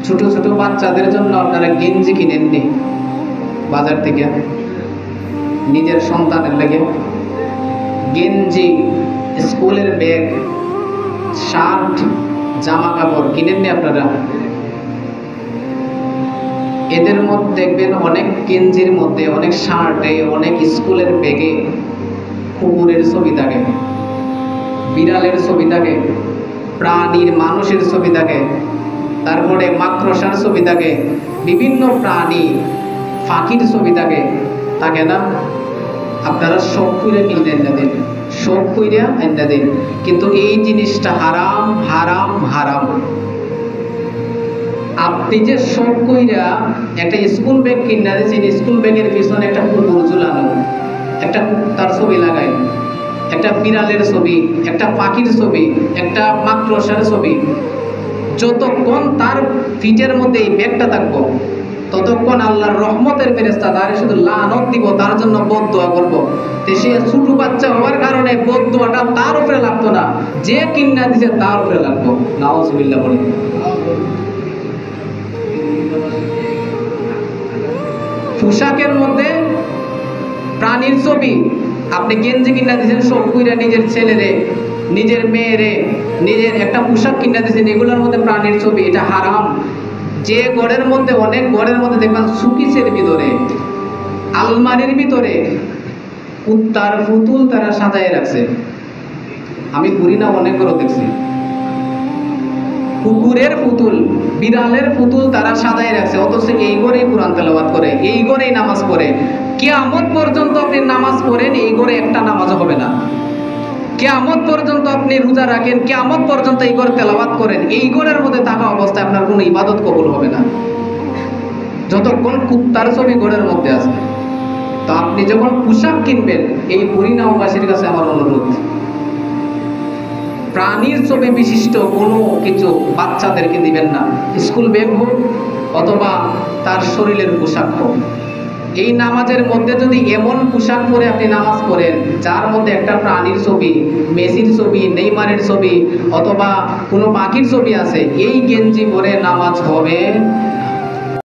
ছোট ছোট বাচ্চাদের জন্য আপনারা গেঞ্জি কিনেননি বাজার থেকে? নিজের সন্তানের লাগে গেঞ্জি, স্কুলের ব্যাগ, শার্ট, জামা কাপড় কিনেননি আপনারা? এদের মধ্যে দেখবেন অনেক গেঞ্জির মধ্যে, অনেক শার্টে, অনেক স্কুলের ব্যাগে কুকুরের ছবি থাকে, বিড়ালের ছবি থাকে, প্রাণীর মানুষের ছবি থাকে, তারপরে মাকড়সার ছবি থাকে, বিভিন্ন প্রাণী পাখির ছবি থাকে, থাকে না? আপনারা শখ কইরা কিনলেন না দিন, শখ কইরা আইনা দিন, কিন্তু এই জিনিসটা হারাম হারাম হারাম। আপনি যে শখ কইরা একটা স্কুল ব্যাগ কিনা দিয়েছেন, স্কুল ব্যাগের পিছনে একটা কুকুর ঝুলানো, একটা তার ছবি লাগাই, একটা বিড়ালের ছবি, একটা পাখির ছবি, একটা মাকড়সার ছবি, যতক্ষণ তার ফিটের মধ্যে এই ব্যাগটা থাকবো ততক্ষণ আল্লাহর রহমতের ফেরেশতা তারে শুধু লানত দিব, তার জন্য বদদোয়া করব। তো সে ছোট বাচ্চা হওয়ার কারণে বদদোয়াটা তার উপরে লাগতো না, যে কিন্না দিছে তার উপরে লাগতো। নাউজুবিল্লাহ বলি। পোশাকের মধ্যে প্রাণীর ছবি, আপনি গেঞ্জি কিনা দিয়েছেন শখ কইরা নিজের ছেলেরে, নিজের মেয়েরে, নিজের একটা পোশাক কিনা দিয়েছেন, এগুলোর মধ্যে প্রাণীর ছবি, এটা হারাম। যে ঘরের মধ্যে, অনেক ঘরের মধ্যে দেখবেন সুকিসের ভিতরে, আলমারির ভিতরে কুত্তার পুতুল তারা সাজায় রাখছে। আমি ঘুরি না, অনেক ঘর দেখছি কুকুরের পুতুল, বিড়ালের পুতুল তারা সাজায় রাখছে, অথচ এই ঘরেই কোরআন তেলাওয়াত করে, এই ঘরেই নামাজ পড়ে। কিয়ামত পর্যন্ত আপনি নামাজ পড়েন, এই ঘরে একটা নামাজও হবে না। কিয়ামত পর্যন্ত আপনি রোজা রাখেন, কিয়ামত পর্যন্ত এই ঘরে তেলাওয়াত করেন, এই ঘরের মধ্যে থাকা অবস্থায় আপনার কোনো ইবাদত কবুল হবে না, যতক্ষণ কুত্তার ছবি ঘরের মধ্যে আছে। তো আপনি যখন পোশাক কিনবেন, এই হরিনামবাসীর কাছে আমার অনুরোধ, প্রাণীর ছবি বিশিষ্ট কোনো কিছু বাচ্চাদেরকে দিবেন না, স্কুল ব্যাগ হোক অথবা তার শরীরের পোশাক হোক। এই নামাজের মধ্যে যদি এমন পোশাক পরে আপনি নামাজ পড়েন যার মধ্যে একটা প্রাণীর ছবি, মেসির ছবি, নেইমারের ছবি অথবা কোনো পাখির ছবি আছে, এই গেঞ্জি পরে নামাজ হবে